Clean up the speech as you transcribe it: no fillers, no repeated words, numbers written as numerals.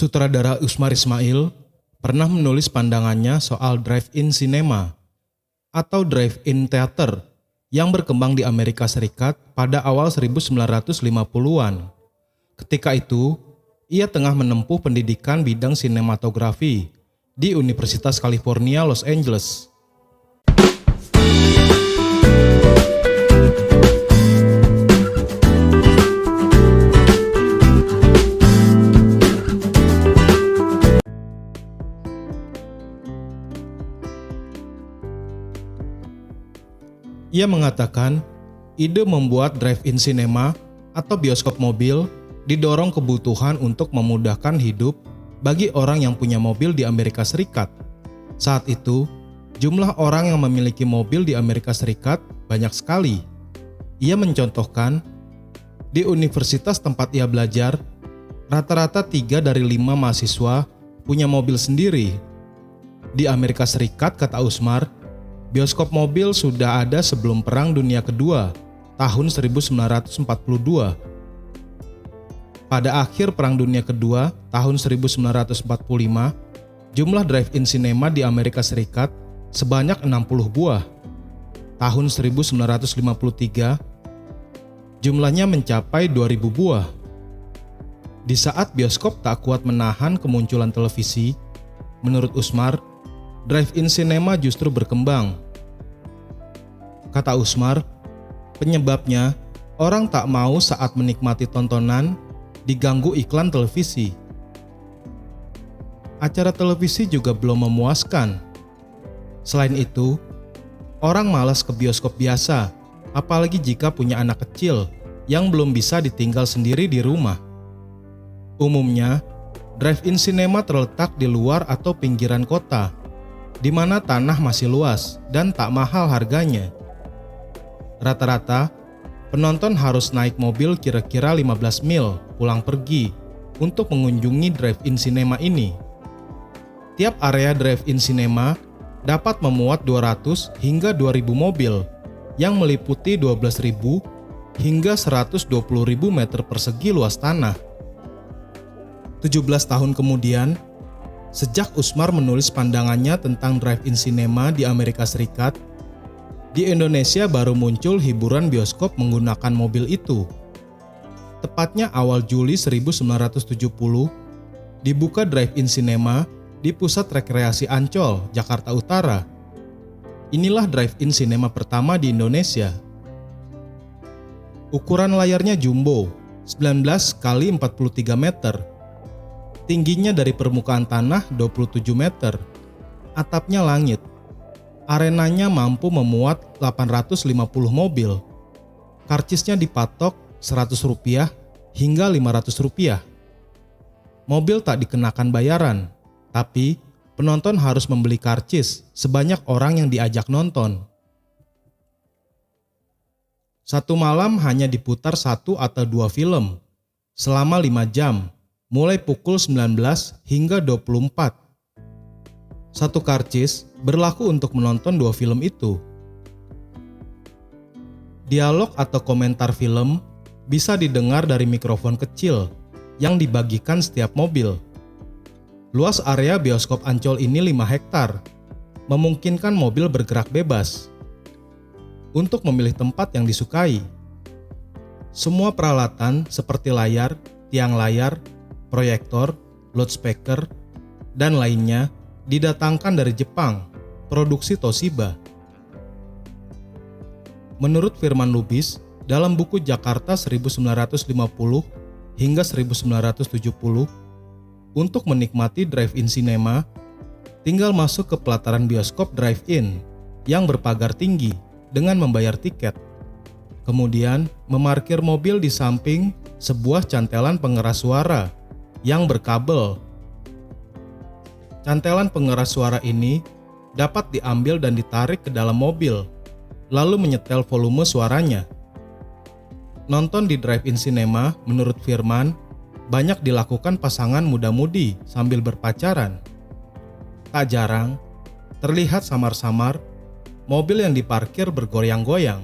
Sutradara Usmar Ismail pernah menulis pandangannya soal drive-in cinema atau drive-in theater yang berkembang di Amerika Serikat pada awal 1950-an. Ketika itu, ia tengah menempuh pendidikan bidang sinematografi di Universitas California, Los Angeles. Ia mengatakan, ide membuat drive-in cinema atau bioskop mobil didorong kebutuhan untuk memudahkan hidup bagi orang yang punya mobil di Amerika Serikat. Saat itu, jumlah orang yang memiliki mobil di Amerika Serikat banyak sekali. Ia mencontohkan, di universitas tempat ia belajar, rata-rata 3 dari 5 mahasiswa punya mobil sendiri. Di Amerika Serikat, kata Usmar, bioskop mobil sudah ada sebelum Perang Dunia Kedua, tahun 1942. Pada akhir Perang Dunia Kedua, tahun 1945, jumlah drive-in cinema di Amerika Serikat sebanyak 60 buah. Tahun 1953, jumlahnya mencapai 2.000 buah. Di saat bioskop tak kuat menahan kemunculan televisi, menurut Usmar, drive-in cinema justru berkembang. Kata Usmar, penyebabnya orang tak mau saat menikmati tontonan diganggu iklan televisi. Acara televisi juga belum memuaskan. Selain itu, orang malas ke bioskop biasa, apalagi jika punya anak kecil yang belum bisa ditinggal sendiri di rumah. Umumnya, drive-in cinema terletak di luar atau pinggiran kota, di mana tanah masih luas dan tak mahal harganya. Rata-rata, penonton harus naik mobil kira-kira 15 mil pulang pergi untuk mengunjungi drive-in cinema ini. Tiap area drive-in cinema dapat memuat 200 hingga 2.000 mobil yang meliputi 12.000 hingga 120.000 meter persegi luas tanah. 17 tahun kemudian, sejak Usmar menulis pandangannya tentang drive-in cinema di Amerika Serikat, di Indonesia baru muncul hiburan bioskop menggunakan mobil itu. Tepatnya awal Juli 1970, dibuka drive-in cinema di Pusat Rekreasi Ancol, Jakarta Utara. Inilah drive-in cinema pertama di Indonesia. Ukuran layarnya jumbo, 19 x 43 meter. Tingginya dari permukaan tanah 27 meter. Atapnya langit. Arenanya mampu memuat 850 mobil. Karcisnya dipatok Rp100 hingga Rp500. Mobil tak dikenakan bayaran, tapi penonton harus membeli karcis sebanyak orang yang diajak nonton. Satu malam hanya diputar 1 atau 2 film selama 5 jam, mulai pukul 19 hingga 24. Satu karcis berlaku untuk menonton 2 film itu. Dialog atau komentar film bisa didengar dari mikrofon kecil yang dibagikan setiap mobil. Luas area bioskop Ancol ini 5 hektar, memungkinkan mobil bergerak bebas. Untuk memilih tempat yang disukai, semua peralatan seperti layar, tiang layar, proyektor, loudspeaker, dan lainnya didatangkan dari Jepang, produksi Toshiba. Menurut Firman Lubis, dalam buku Jakarta 1950 hingga 1970, untuk menikmati drive-in cinema, tinggal masuk ke pelataran bioskop drive-in yang berpagar tinggi dengan membayar tiket. Kemudian memarkir mobil di samping sebuah cantelan pengeras suara yang berkabel. Cantelan pengeras suara ini dapat diambil dan ditarik ke dalam mobil, lalu menyetel volume suaranya. Nonton di drive-in cinema, menurut Firman, banyak dilakukan pasangan muda-mudi sambil berpacaran. Tak jarang, terlihat samar-samar mobil yang diparkir bergoyang-goyang.